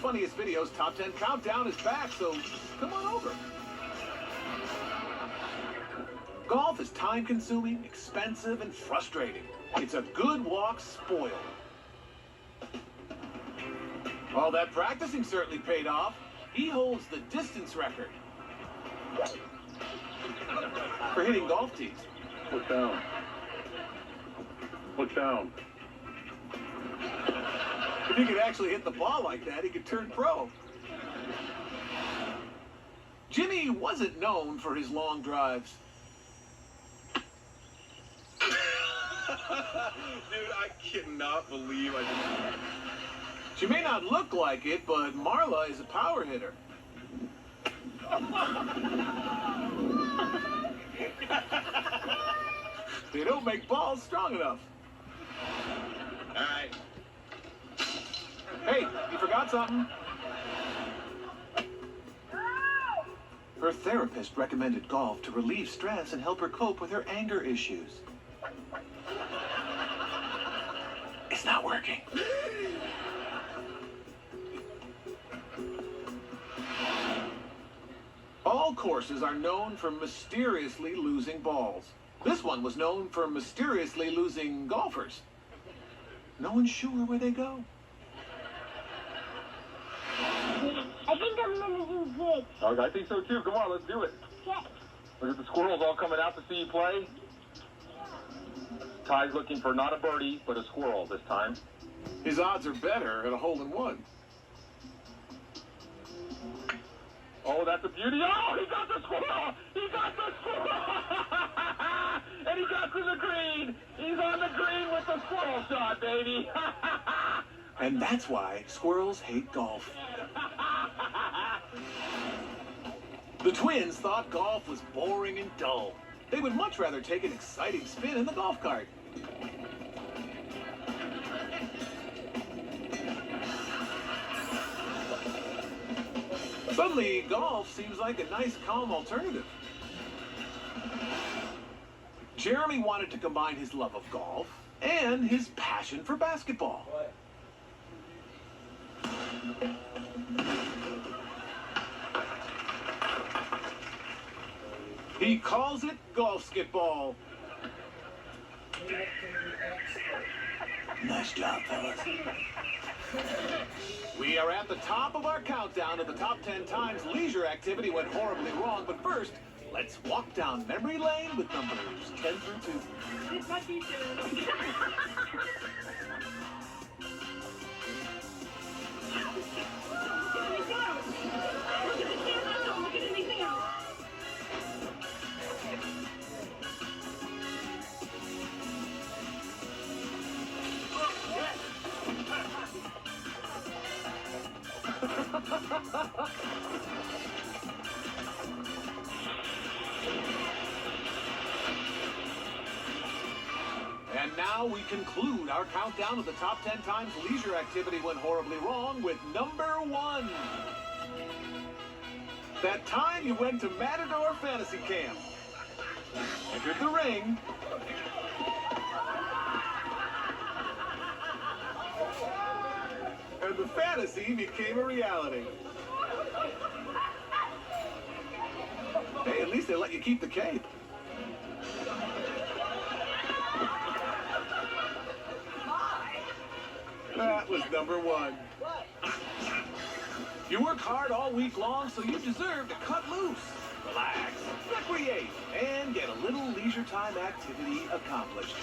Funniest Videos Top 10 Countdown is back, so come on over. Golf is time-consuming, expensive, and frustrating. It's a good walk spoiled. All that practicing certainly paid off. He holds the distance record for hitting golf tees. Look down. Look down. If he could actually hit the ball like that, he could turn pro. Jimmy wasn't known for his long drives. Dude, I cannot believe I just... She may not look like it, but Marla is a power hitter. They don't make balls strong enough. All right. Hey, you forgot something? Her therapist recommended golf to relieve stress and help her cope with her anger issues. It's not working. All courses are known for mysteriously losing balls. This one was known for mysteriously losing golfers. No one's sure where they go. I think I'm gonna do this. Okay, I think so too. Come on, let's do it. Okay. Look at the squirrels all coming out to see you play. Ty's looking for not a birdie, but a squirrel this time. His odds are better at a hole-in-one. Oh, that's a beauty. Oh, he got the squirrel! He got the squirrel! And he got to the green! He's on the green with the squirrel shot, baby! And that's why squirrels hate golf. The twins thought golf was boring and dull. They would much rather take an exciting spin in the golf cart. Suddenly, golf seems like a nice, calm alternative. Jeremy wanted to combine his love of golf and his passion for basketball. He calls it golf-skitball. Nice job, fellas. We are at the top of our countdown of the top 10 times leisure activity went horribly wrong, but first, let's walk down memory lane with numbers 10 through 2. It's my teacher. And now we conclude our countdown of the top 10 times leisure activity went horribly wrong with number 1. That time you went to Matador Fantasy Camp, entered the ring, and the fantasy became a reality. Hey, at least they let you keep the cape. That was number 1. You work hard all week long, so you deserve to cut loose, relax, recreate, and get a little leisure time activity accomplished.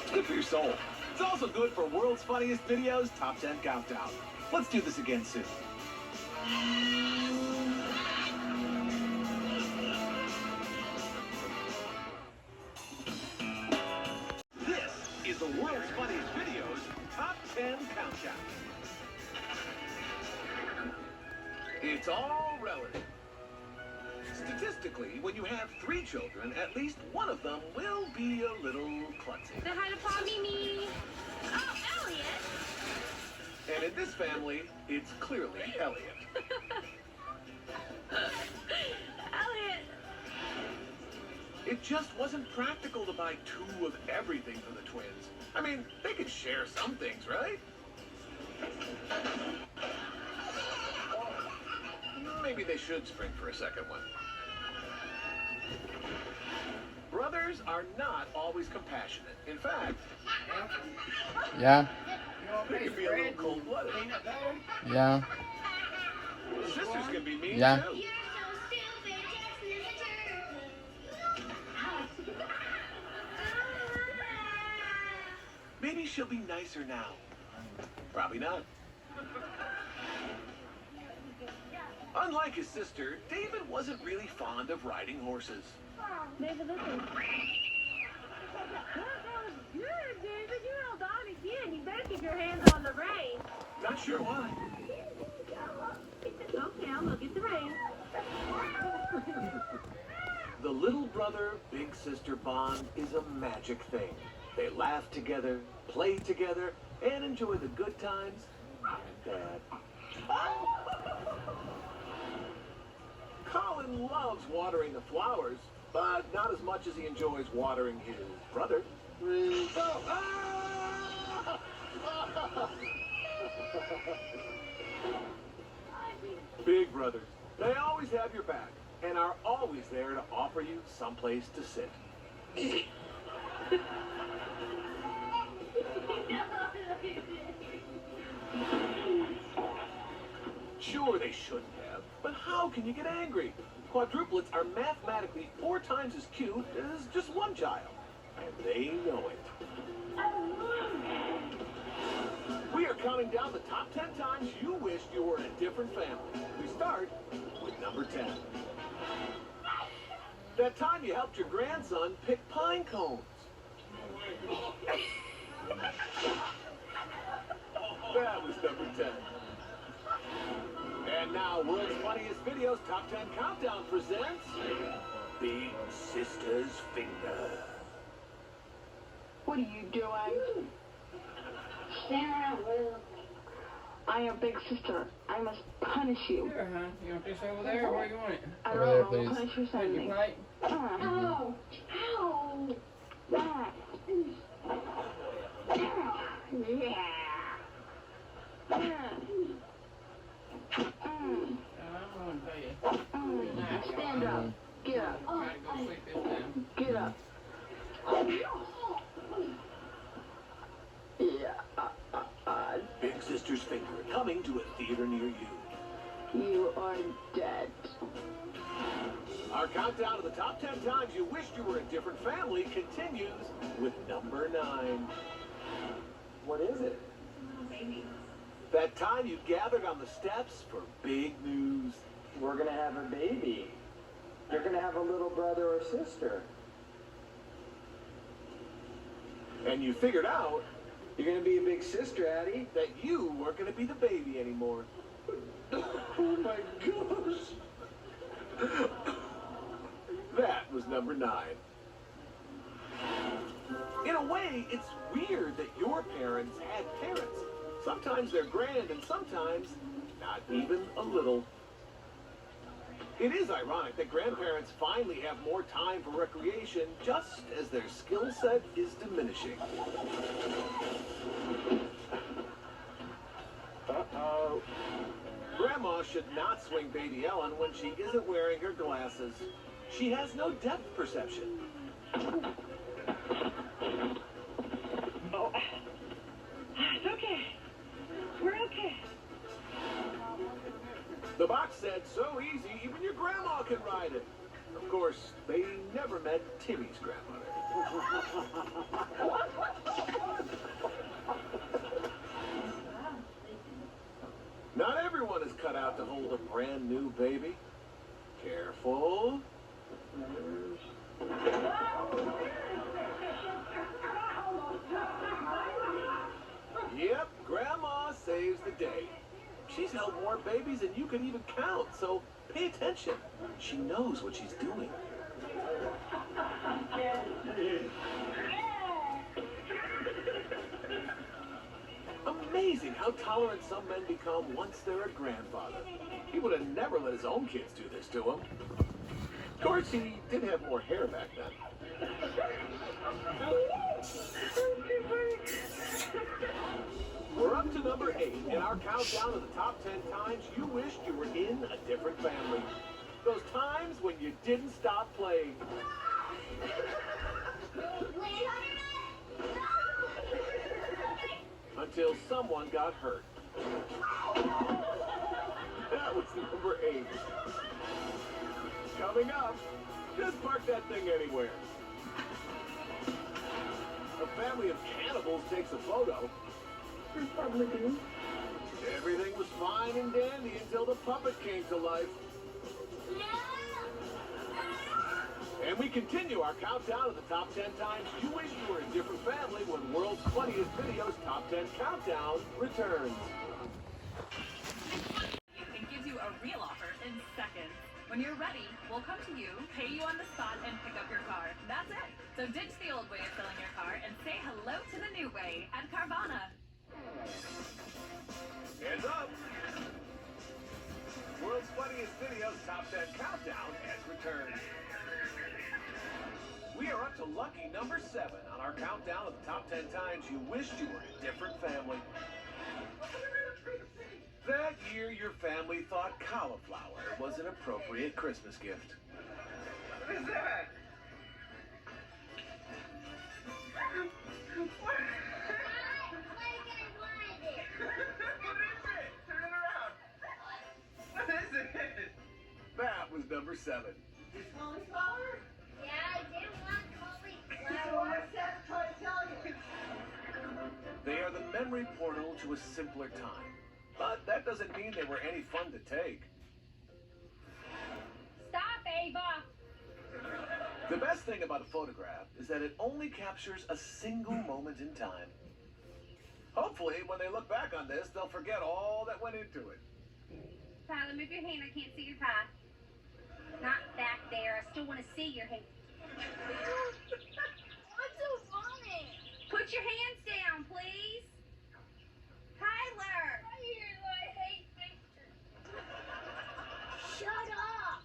It's good for your soul. It's also good for World's Funniest Videos Top 10 Countdown. Let's do this again soon. This is the World's Funniest Videos Top 10 Countdown. It's all relative. Statistically, when you have 3 children, at least one of them will be a little klutzy. Say hi to Paw Mimi. Oh, Elliot. And in this family, it's clearly Elliot. Elliot. It just wasn't practical to buy 2 of everything for the twins. I mean, they could share some things, right? maybe they should spring for a second one. Brothers are not always compassionate. In fact, Yeah. they can be a little cold-blooded. Yeah. Sisters can be mean, Yeah. too. You're so stupid, Jackson is a turd. Maybe she'll be nicer now. Probably not. Unlike his sister, David wasn't really fond of riding horses. David, listen. Good, David. You held on again. You better keep your hands on the reins. Not sure why. Okay, I'll look at the reins. The little brother, big sister bond is a magic thing. They laugh together, play together, and enjoy the good times and bad. Colin loves watering the flowers, but not as much as he enjoys watering his brother. Big brothers, they always have your back and are always there to offer you someplace to sit. Sure, they shouldn't have, but how can you get angry? Quadruplets are mathematically 4 times as cute as just one child, and they know it. We are counting down the top 10 times you wished you were in a different family. We start with number 10. That time you helped your grandson pick pine cones. That was number 10. And now, World's Funniest Videos Top 10 Countdown presents Big Sister's Finger. What are you doing? Stand around, Will. I am big sister. I must punish you. Here, hon. You want this over there, or where you want it? I Over don't there, know. please. What punish you send Put me? your plate. Ow! Ow! Yeah. I'm going to tell you. Stand up. Get up. Try to go sleep this time. Get up. Yeah. Big Sister's Finger, coming to a theater near you. You are dead. Our countdown to the top 10 times you wished you were a different family continues with number 9. What is it? That time you gathered on the steps for big news. We're gonna have a baby. You're gonna have a little brother or sister. And you figured out You're gonna be a big sister, Addie. that you weren't going to be the baby anymore. Oh my gosh. That was number 9. In a way, it's weird that your parents had parents. Sometimes they're grand and sometimes not even a little. It is ironic that grandparents finally have more time for recreation just as their skill set is diminishing. Uh-oh. Grandma should not swing baby Ellen when she isn't wearing her glasses. She has no depth perception. Oh, it's okay. We're okay. The box said, so easy, even your grandma can ride it. Of course, they never met Timmy's grandmother. Not everyone is cut out to hold a brand new baby. Careful. Yep, Grandma saves the day. She's held more babies than you can even count, so pay attention. She knows what she's doing. Amazing how tolerant some men become once they're a grandfather. He would have never let his own kids do this to him. Of course, he did have more hair back then. We're We're up to number 8 in our countdown of the top 10 times you wished you were in a different family. Those times when you didn't stop playing. Until someone got hurt. That was number 8. Coming up, just park that thing anywhere. A family of cannibals takes a photo. Republican. Everything was fine and dandy until the puppet came to life. And we continue our countdown of the top 10 times you wish you were a different family when World's Funniest Videos Top 10 Countdown returns. It gives you a real offer in seconds. When you're ready, we'll come to you, pay you on the spot, and pick up your car. That's it. So ditch the old way of filling your car and say hello to the new way at Carvana. Hands up! World's Funniest Videos Top 10 Countdown has returned. We are up to lucky number 7 on our countdown of the top 10 times you wished you were a different family. That year, your family thought cauliflower was an appropriate Christmas gift. What is that? What? What is it? Turn it around. What is it? That was number 7. Cauliflower? Yeah, I didn't want So cauliflower. I said, try to tell you. They are the memory portal to a simpler time. But that doesn't mean they were any fun to take. Stop, Ava. The best thing about a photograph is that it only captures a single moment in time. Hopefully, when they look back on this, they'll forget all that went into it. Tyler, move your hand. I can't see your tie. Not back there. I still want to see your hand. What's so funny? Put your hands down, please. Tyler. I hate pictures. Shut up.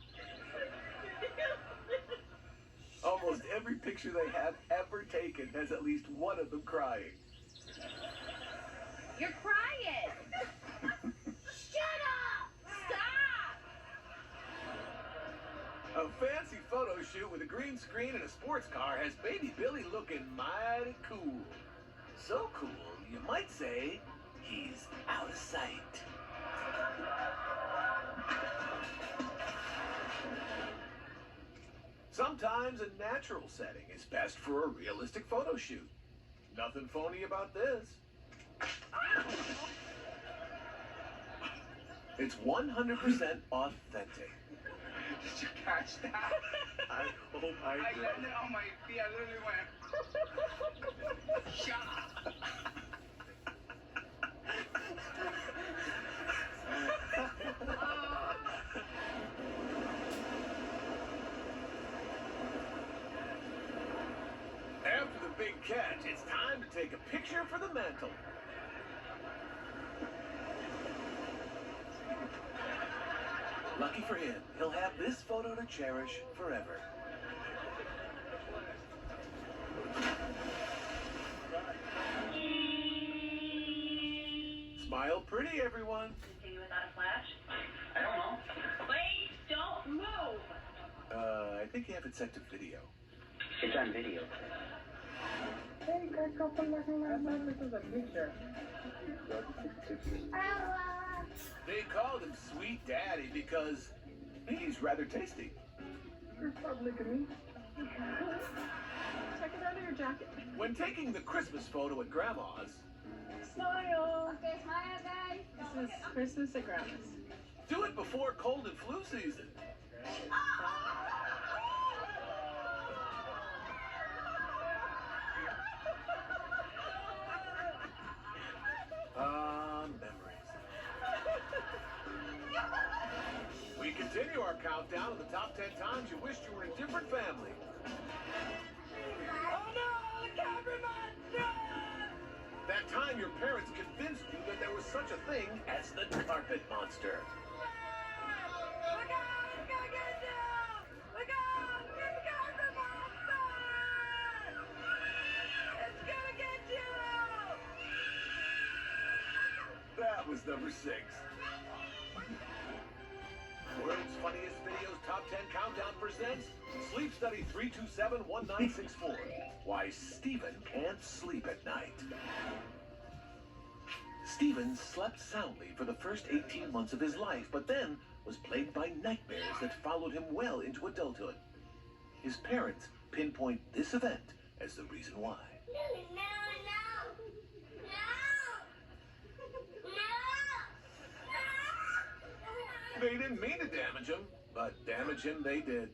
Almost every picture they have ever taken has at least one of them crying. You're crying. Shut up. Stop. A fancy photo shoot with a green screen and a sports car has Baby Billy looking mighty cool. So cool, you might say he's out of sight. Sometimes a natural setting is best for a realistic photo shoot. Nothing phony about this. It's 100% authentic. Did you catch that? I hope I I did. landed on my feet. I literally went. Shut up. After the big catch, it's time to take a picture for the mantle. Lucky for him, he'll have this photo to cherish forever. Smile pretty, everyone. Continue without a flash. I don't know. Wait, don't move. I think you have it set to video. It's on video. Hey, good couple looking I thought this was a picture. They called him Sweet Daddy because he's rather tasty. Republican. Check it under your jacket. When taking the Christmas photo at Grandma's, Smile. Okay, smile, guys. This is Christmas at Grandma's. do it before cold and flu season. Memories. We continue our countdown of the top 10 times you wished you were a different family. Oh no, the cameraman! That time your parents convinced you that there was such a thing as the carpet monster. Look out! It's gonna get you! Look out! It's the carpet monster! It's gonna get you! was number 6. World's Funniest Videos Top 10 Countdown presents Sleep Study 3271964. Why Stephen can't sleep at night. Stephen slept soundly for the first 18 months of his life, but then was plagued by nightmares that followed him well into adulthood. His parents pinpoint this event as the reason why. They didn't mean to damage him, but damage him they did.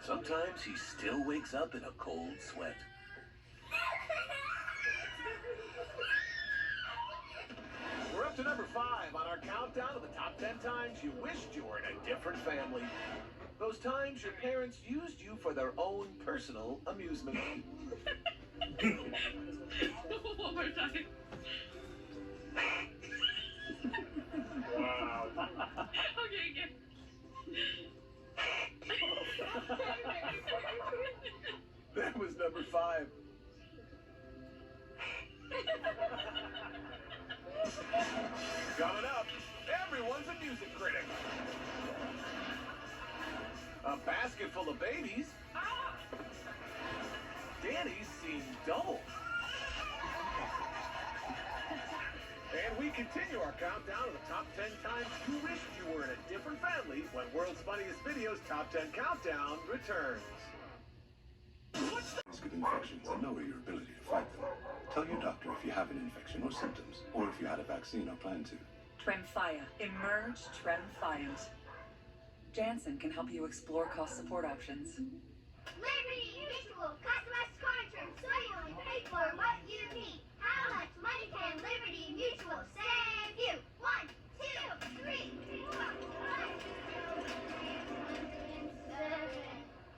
Sometimes he still wakes up in a cold sweat. We're up to number 5 on our countdown of the top 10 times you wished you were in a different family. Those times your parents used you for their own personal amusement. One more time. Wow. Okay, again. That was number 5. Coming up, everyone's a music critic. A basket full of babies. Danny's seen double. And we continue our countdown of the top 10 times you wished you were in a different family when World's Funniest Videos Top 10 Countdown returns. Risk of infections and lower your ability to fight them. Tell your doctor if you have an infection or symptoms, or if you had a vaccine or plan to. Tremfya. Emerge Tremfyant. Janssen can help you explore cost support options. Liberty Mutual customized car insurance, so you only pay for what you need. How much money can Liberty Mutual save you? 1, 2, 3, 4, 5,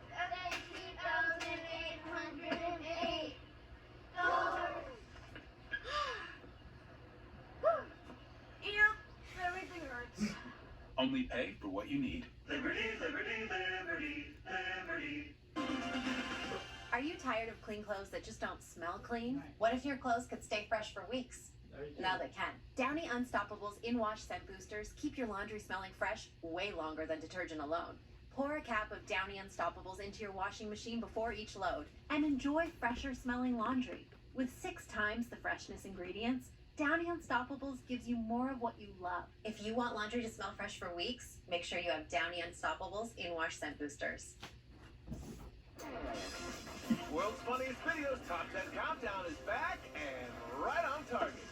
$18,808. Everything hurts. Only pay for what you need. Liberty, liberty, liberty, liberty. Are you tired of clean clothes that just don't smell clean? What if your clothes could stay fresh for weeks? Now they can. Downy Unstoppables in-wash scent boosters keep your laundry smelling fresh way longer than detergent alone. Pour a cap of Downy Unstoppables into your washing machine before each load and enjoy fresher smelling laundry. With 6 times the freshness ingredients, Downy Unstoppables gives you more of what you love. If you want laundry to smell fresh for weeks, make sure you have Downy Unstoppables in-wash scent boosters. World's Funniest Videos Top 10 Countdown is back and right on target.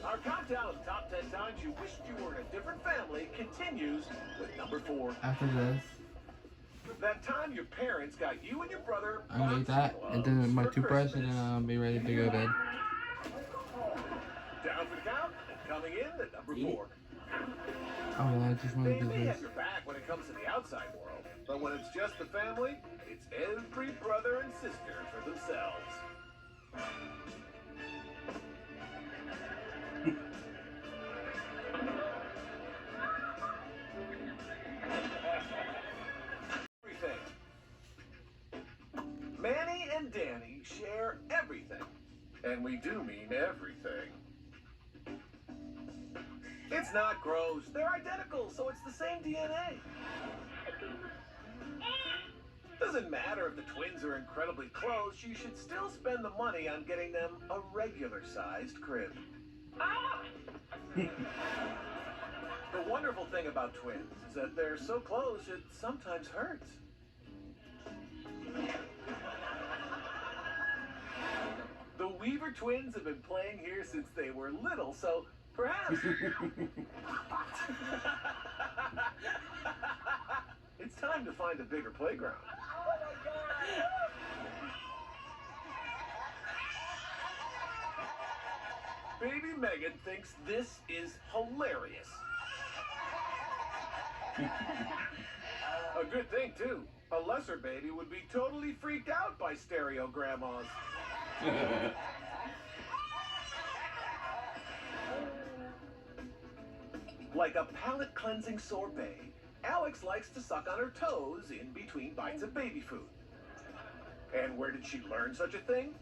Our countdown of the top 10 times you wished you were in a different family continues with number 4. After this, That time your parents got you and your brother I'll make that, and then my toothbrush, and then I'll be ready to go to bed. Down for the count, and coming in at number 4. Oh, I just wanted They to do may have this. your back when it comes to the outside world, but when it's just the family, it's every brother and sister for themselves. Everything. Manny and Danny share everything, and we do mean everything. It's not gross. They're identical, so it's the same DNA. Doesn't matter if the twins are incredibly close, you should still spend the money on getting them a regular-sized crib. The wonderful thing about twins is that they're so close it sometimes hurts. The Weaver twins have been playing here since they were little, so perhaps... It's time to find a bigger playground. Baby Megan thinks this is hilarious. A good thing, too. A lesser baby would be totally freaked out by stereo grandmas. Like a palate-cleansing sorbet, Alex likes to suck on her toes in between bites of baby food. And where did she learn such a thing?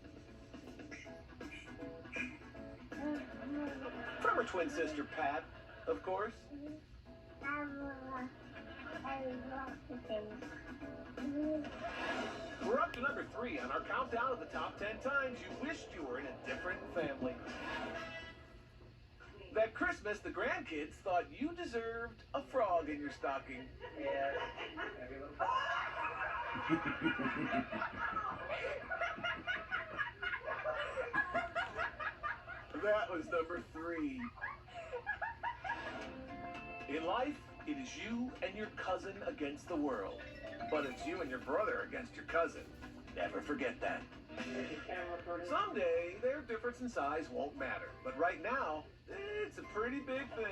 Remember twin sister Pat, of course? We're up to number 3 on our countdown of the top 10 times you wished you were in a different family. That Christmas, the grandkids thought you deserved a frog in your stocking. Yeah. That was number 3. In life, it is you and your cousin against the world. But it's you and your brother against your cousin. Never forget that. Someday, their difference in size won't matter. But right now, it's a pretty big thing.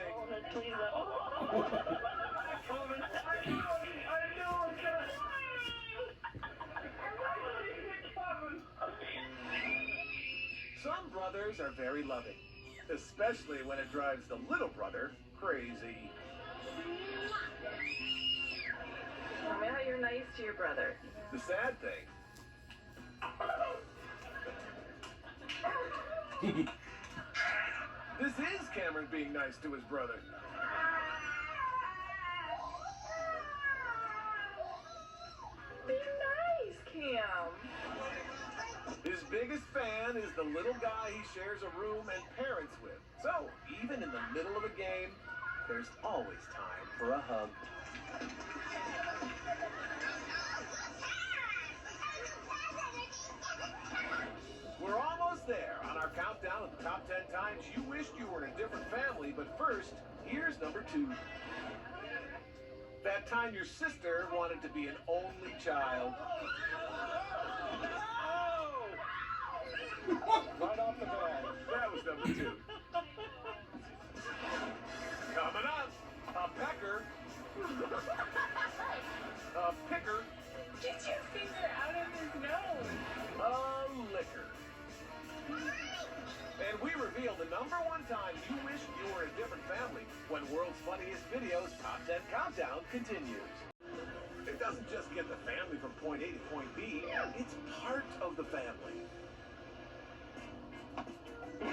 Some brothers are very loving, especially when it drives the little brother crazy. Tell me how you're nice to your brother. The sad thing. This is Cameron being nice to his brother. Be nice, Cam. His biggest fan is the little guy he shares a room and parents with. So, even in the middle of a game, there's always time for a hug. We're almost there on our countdown of the top 10 times you wished you were in a different family, but first, here's number 2. That time your sister wanted to be an only child. Right off the bat, that was number 2. Coming up, a pecker, a picker, Get your finger out of his nose. a licker. And we reveal the number 1 time you wish you were in a different family when World's Funniest Videos Top 10 Countdown continues. It doesn't just get the family from point A to point B, it's part of the family.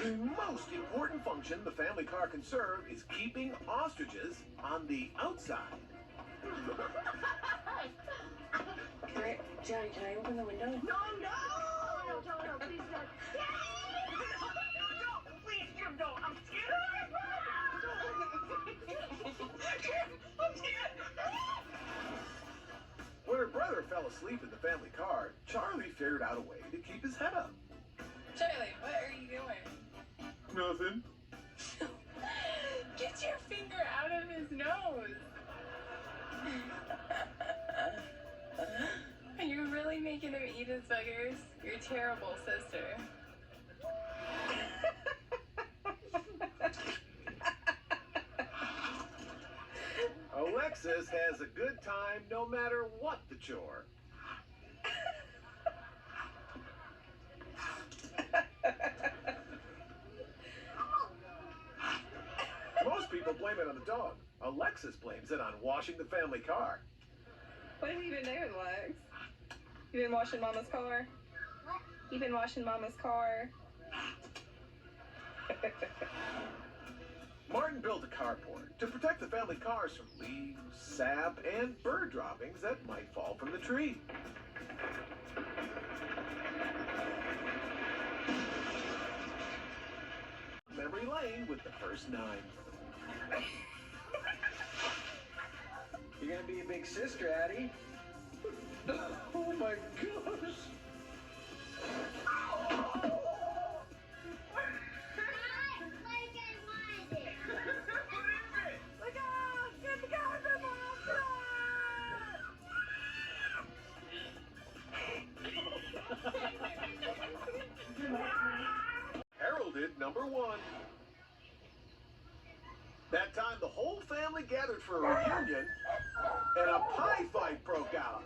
The most important function the family car can serve is keeping ostriches on the outside. Johnny, can I open the window? No, please don't. Please, Jim, don't. I'm scared. When her brother fell asleep in the family car, Charlie figured out a way to keep his head up. Charlie, what are you doing? Nothing. Get your finger out of his nose. Are you really making him eat his boogers? You're a terrible sister. Alexis has a good time no matter what the chore. Most people blame it on the dog. Alexis blames it on washing the family car. What have you been doing, Lex? You been washing Mama's car? What? You been washing Mama's car? Martin built a carport to protect the family cars from leaves, sap, and bird droppings that might fall from the tree. Memory lane with the first 9. You're gonna be a big sister, Addie. Oh my gosh! Look out! Get the car, Heralded number 1. That time the whole family gathered for a reunion and a pie fight broke out.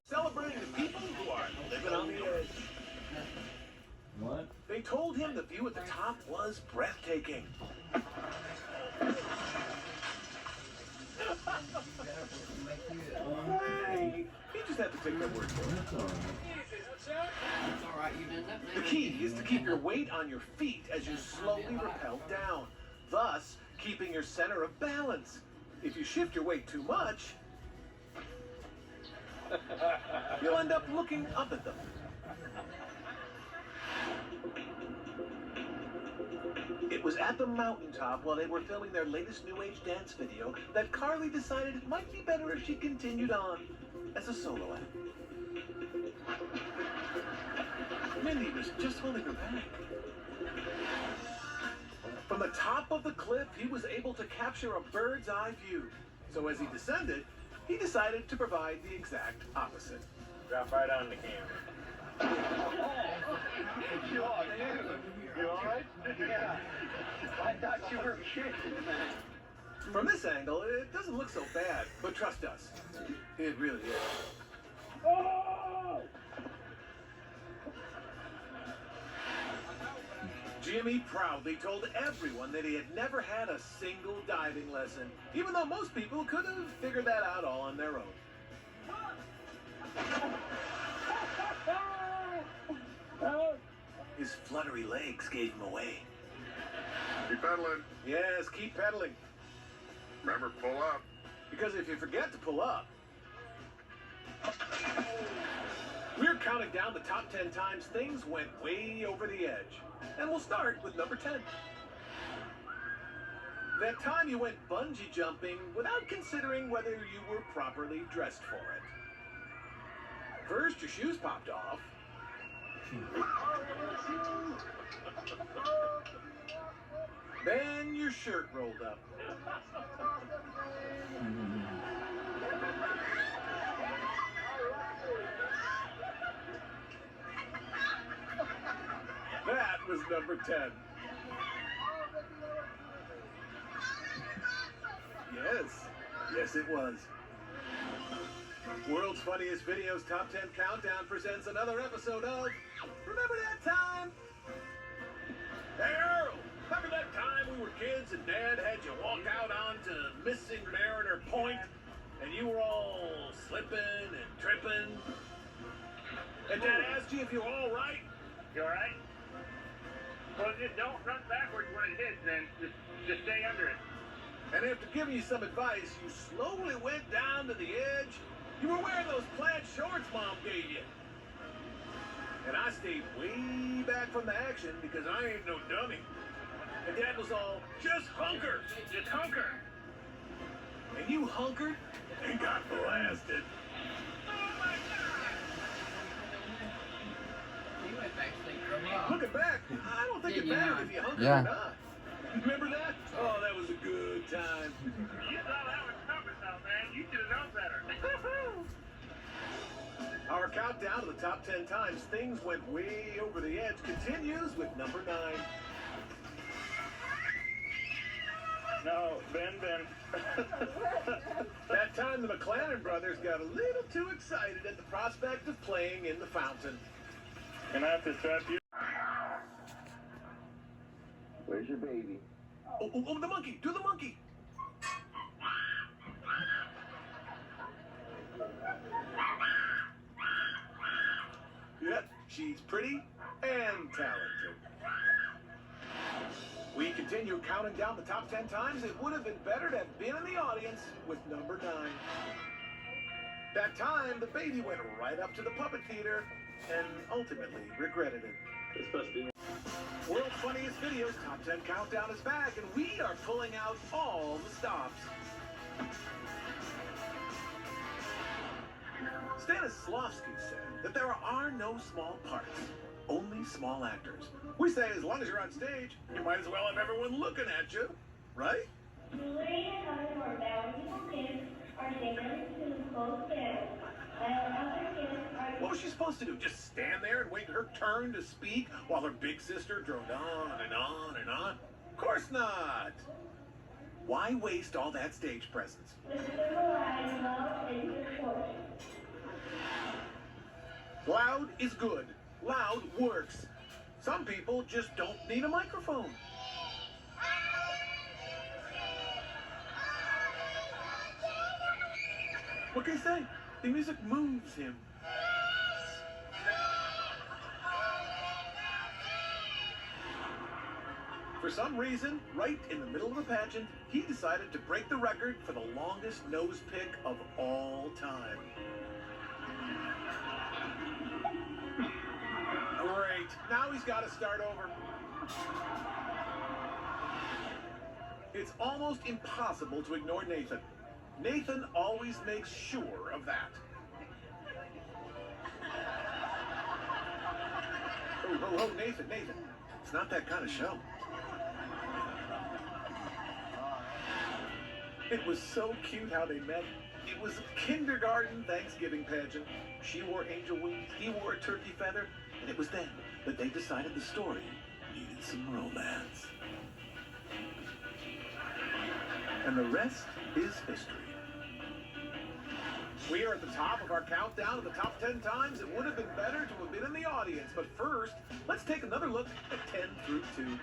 Celebrating the people who told him the view at the top was breathtaking. Hey, you just have to take their word for it. It's alright, you done that. The key is to keep your weight on your feet as you slowly rappel down, thus keeping your center of balance. If you shift your weight too much, you'll end up looking up at them. It was at the mountaintop while they were filming their latest New Age dance video that Carly decided it might be better if she continued on as a solo act. Mindy was just holding her back. From the top of the cliff, he was able to capture a bird's eye view. So as he descended, he decided to provide the exact opposite. Drop right on the camera. You alright? Yeah. I thought you were kidding, man. From this angle, it doesn't look so bad, but trust us, it really is. Oh! Jimmy proudly told everyone that he had never had a single diving lesson, even though most people could have figured that out all on their own. His fluttery legs gave him away. Keep pedaling. Yes, keep pedaling. Remember, pull up. Because if you forget to pull up, we're counting down the top 10 times things went way over the edge. And we'll start with number 10. That time you went bungee jumping without considering whether you were properly dressed for it. First, your shoes popped off. Then your shirt rolled up. That was number 10. Yes, it was. World's Funniest Videos Top 10 Countdown presents another episode of Remember That Time? Hey Earl, remember that time we were kids and Dad had you walk out onto Missing Mariner Point and you were all slipping and tripping? And Dad asked you if you were all right? You alright? Well, just don't run backwards when it hits, then. Just stay under it. And after giving you some advice, you slowly went down to the edge. You were wearing those plaid shorts Mom gave you. And I stayed way back from the action because I ain't no dummy. And Dad was all, just hunker, just hunker. And you hunkered and got blasted. Looking back, I don't think it mattered if you hunkered or not. Remember that? Oh, that was a good time. You thought that was coming though, man. You should have known better. Our countdown to the top 10 times things went way over the edge continues with number 9. No, Ben. That time the McLennan brothers got a little too excited at the prospect of playing in the fountain. Can I have to strap you? Where's your baby? Oh, the monkey! Do the monkey! Yep, she's pretty and talented. We continue counting down the top 10 times it would have been better to have been in the audience with number 9. That time, the baby went right up to the puppet theater and ultimately regretted it. It's supposed to be. World's Funniest Videos Top 10 Countdown is back, and we are pulling out all the stops. Stanislavski said that there are no small parts, only small actors. We say as long as you're on stage, you might as well have everyone looking at you, right? Jewelry and other more valuable gifts are taken to both gifts, while other gifts are... What was she supposed to do? Just stand there and wait her turn to speak while her big sister droned on and on and on? Of course not. Why waste all that stage presence? Which symbolize love and support. Loud is good. Loud works. Some people just don't need a microphone. What can I say? The music moves him. For some reason, right in the middle of the pageant, he decided to break the record for the longest nose pick of all time. Great. Now he's got to start over. It's almost impossible to ignore Nathan. Nathan always makes sure of that. Oh, Nathan. It's not that kind of show. It was so cute how they met. It was a kindergarten Thanksgiving pageant. She wore angel wings, he wore a turkey feather, and it was then that they decided the story needed some romance. And the rest is history. We are at the top of our countdown of the top 10 times it would have been better to have been in the audience. But first, let's take another look at 10 through 2.